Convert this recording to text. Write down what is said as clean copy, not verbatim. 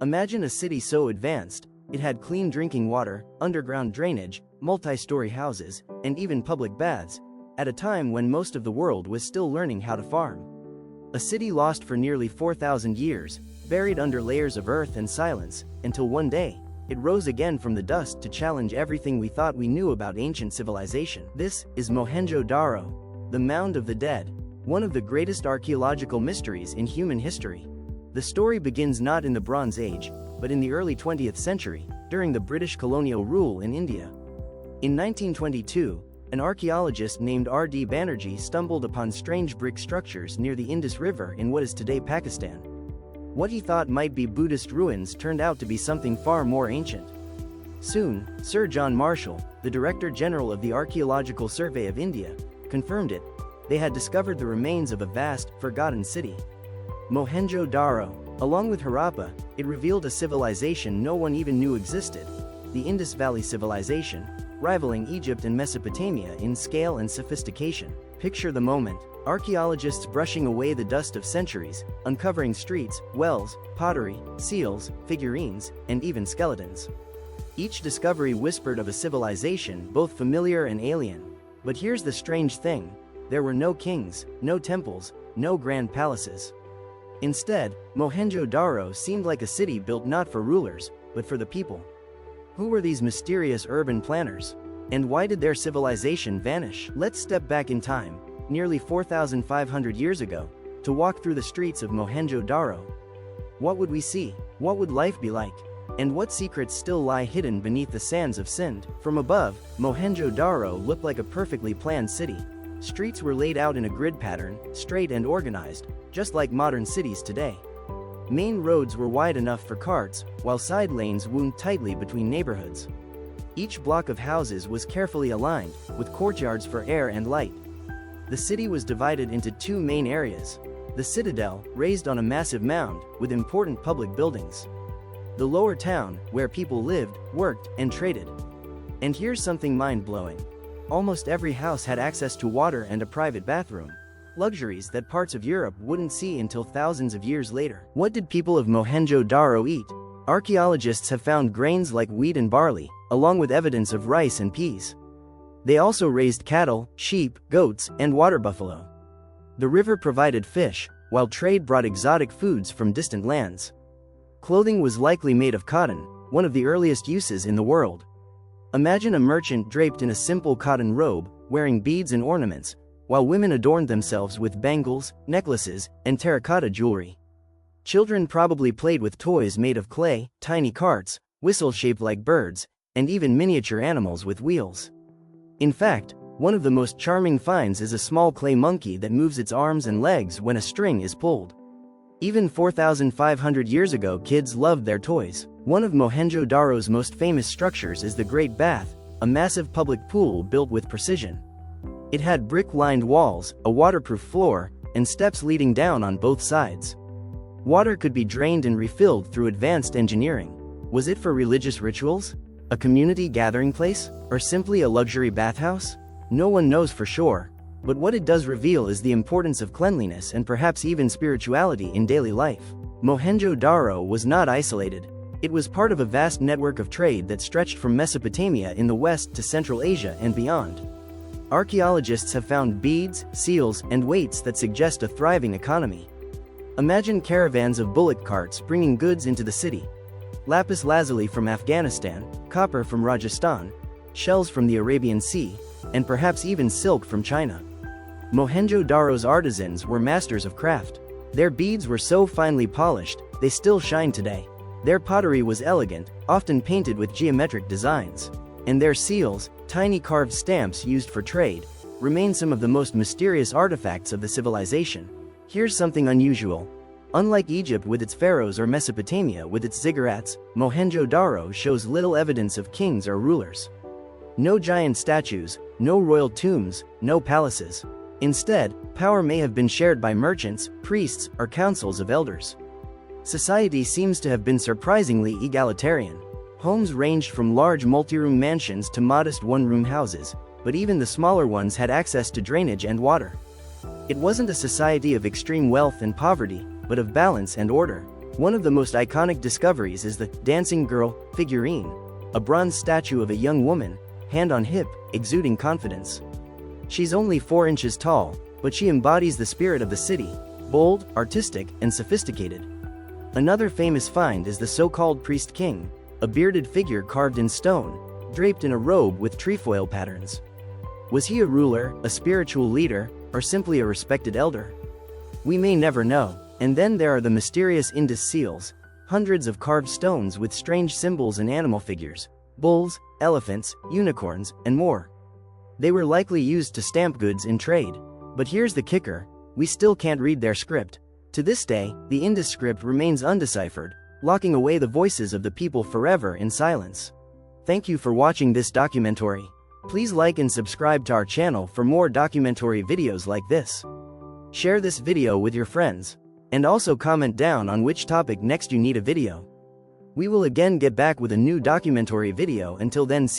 Imagine a city so advanced, it had clean drinking water, underground drainage, multi-story houses, and even public baths, at a time when most of the world was still learning how to farm. A city lost for nearly 4,000 years, buried under layers of earth and silence, until one day, it rose again from the dust to challenge everything we thought we knew about ancient civilization. This is Mohenjo-Daro, the Mound of the Dead, one of the greatest archaeological mysteries in human history. The story begins not in the Bronze Age, but in the early 20th century, during the British colonial rule in India. In 1922, an archaeologist named R.D. Banerjee stumbled upon strange brick structures near the Indus River in what is today Pakistan. What he thought might be Buddhist ruins turned out to be something far more ancient. Soon, Sir John Marshall, the Director General of the Archaeological Survey of India, confirmed it. They had discovered the remains of a vast, forgotten city. Mohenjo-Daro. Along with Harappa, it revealed a civilization no one even knew existed, the Indus Valley Civilization, rivaling Egypt and Mesopotamia in scale and sophistication. Picture the moment: archaeologists brushing away the dust of centuries, uncovering streets, wells, pottery, seals, figurines, and even skeletons. Each discovery whispered of a civilization both familiar and alien. But here's the strange thing: there were no kings, no temples, no grand palaces. Instead, Mohenjo-Daro seemed like a city built not for rulers, but for the people. Who were these mysterious urban planners? And why did their civilization vanish? Let's step back in time, nearly 4,500 years ago, to walk through the streets of Mohenjo-Daro. What would we see? What would life be like? And what secrets still lie hidden beneath the sands of Sind? From above, Mohenjo-Daro looked like a perfectly planned city. Streets were laid out in a grid pattern, straight and organized, just like modern cities today. Main roads were wide enough for carts, while side lanes wound tightly between neighborhoods. Each block of houses was carefully aligned, with courtyards for air and light. The city was divided into two main areas: the citadel, raised on a massive mound, with important public buildings; the lower town, where people lived, worked, and traded. And here's something mind-blowing. Almost every house had access to water and a private bathroom. Luxuries that parts of Europe wouldn't see until thousands of years later. What did people of Mohenjo-Daro eat? Archaeologists have found grains like wheat and barley, along with evidence of rice and peas. They also raised cattle, sheep, goats, and water buffalo. The river provided fish, while trade brought exotic foods from distant lands. Clothing was likely made of cotton, one of the earliest uses in the world. Imagine a merchant draped in a simple cotton robe, wearing beads and ornaments, while women adorned themselves with bangles, necklaces, and terracotta jewelry. Children probably played with toys made of clay, tiny carts, whistles shaped like birds, and even miniature animals with wheels. In fact, one of the most charming finds is a small clay monkey that moves its arms and legs when a string is pulled. Even 4,500 years ago, kids loved their toys. One of Mohenjo-Daro's most famous structures is the Great Bath, a massive public pool built with precision. It had brick-lined walls, a waterproof floor, and steps leading down on both sides. Water could be drained and refilled through advanced engineering. Was it for religious rituals, a community gathering place, or simply a luxury bathhouse? No one knows for sure, but what it does reveal is the importance of cleanliness and perhaps even spirituality in daily life. Mohenjo-Daro was not isolated. It was part of a vast network of trade that stretched from Mesopotamia in the west to Central Asia and beyond. Archaeologists have found beads, seals, and weights that suggest a thriving economy. Imagine caravans of bullock carts bringing goods into the city. Lapis lazuli from Afghanistan, copper from Rajasthan, shells from the Arabian Sea, and perhaps even silk from China. Mohenjo-Daro's artisans were masters of craft. Their beads were so finely polished, they still shine today. Their pottery was elegant, often painted with geometric designs. And their seals, tiny carved stamps used for trade, remain some of the most mysterious artifacts of the civilization. Here's something unusual. Unlike Egypt with its pharaohs or Mesopotamia with its ziggurats, Mohenjo-Daro shows little evidence of kings or rulers. No giant statues, no royal tombs, no palaces. Instead, power may have been shared by merchants, priests, or councils of elders. Society seems to have been surprisingly egalitarian. Homes ranged from large multi-room mansions to modest one-room houses, but even the smaller ones had access to drainage and water. It wasn't a society of extreme wealth and poverty, but of balance and order. One of the most iconic discoveries is the dancing girl figurine, a bronze statue of a young woman, hand on hip, exuding confidence. She's only 4 inches tall, but she embodies the spirit of the city, bold, artistic, and sophisticated. Another famous find is the so-called priest king, a bearded figure carved in stone, draped in a robe with trefoil patterns. Was he a ruler, a spiritual leader, or simply a respected elder? We may never know. And then there are the mysterious Indus seals, hundreds of carved stones with strange symbols and animal figures, bulls, elephants, unicorns, and more. They were likely used to stamp goods in trade. But here's the kicker, we still can't read their script. To this day, the Indus script remains undeciphered, locking away the voices of the people forever in silence. Thank you for watching this documentary. Please like and subscribe to our channel for more documentary videos like this. Share this video with your friends. And also comment down on which topic next you need a video. We will again get back with a new documentary video. Until then, see